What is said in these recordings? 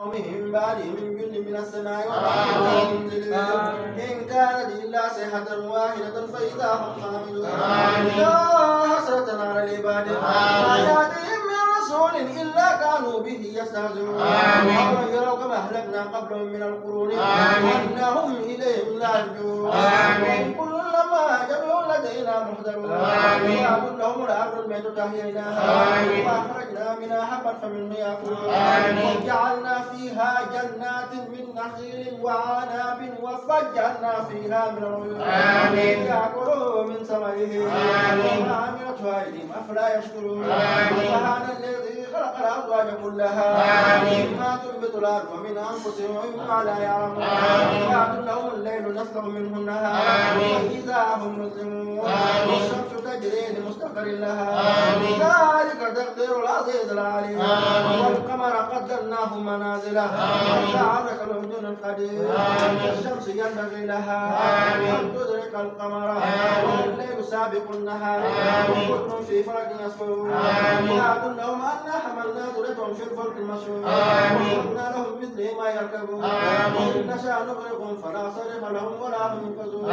ومن بعدهم من جند من السماء والأرض منزل إن كانت إلا صيحة واحدة فإذا هم خامدون يا حسرة على العباد ما يأتيهم من رسول إلا كانوا به يستهزئون أولم يروا كما أهلكنا قبلهم من القرون أنهم إليهم لا يرجعون وإن كل لما جميع لدينا محضرون ويعبد لهم الأرض الميتة أحييناها وأخرجنا منها حبا فمنه يأكلون وجعلنا فيها جنات من نخيل وعناب وفجرنا فيها من العيون يأكلوا من ثمره وما عملته أيديهم أفلا يشكرون سبحان الذي خلق الأزواج كلها مما تنبت الأرض ومن أنفسهم ومما لا يعلمون ويعد لهم الليل نسلخ منه النهار وإذا هم مظلمون والشمس تجري لمستقر لها ذلك تقدير العزيز العليم والقمر قدرناه منازل وجعل كالعرجون القدير الشمس ينبغي لها أن تدرك القمر والليل سابق النهار وكل في فلك يسبحون ويعد لهم أنا حملنا ذريتهم في الفلك المشحون وقلنا لهم مثله ما يركبون وإن نشاء نغرقهم فلا صريخ لهم ولا هم ينقذون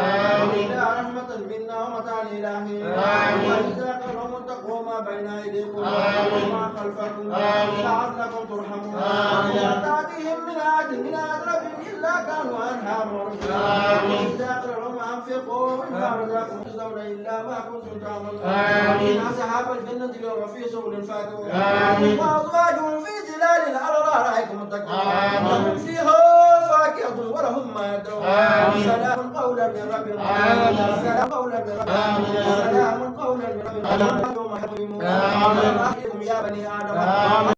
إلا رحمة منا ومتاعا إلى حين وإذا قالوا اتقوا ما بين أيديكم وما خلفكم لعلكم ترحمون ولا تأتيهم من آية من آيات ربهم إلا كانوا عنها معرضين وإذا قالوا أنفقوا مما رزقكم تجزون إلا ما كنتم تعملون إن أصحاب الجنة اليوم في سبل فاتون وأزواجهم في ظلال على الأرائك متكئون لهم فيها فاكهة ولهم ما يدعون سلام قولا من رب العالمين سلام قولا من رب العالمين سلام قولا من رب العالمين يوم حكيم يا بني آدم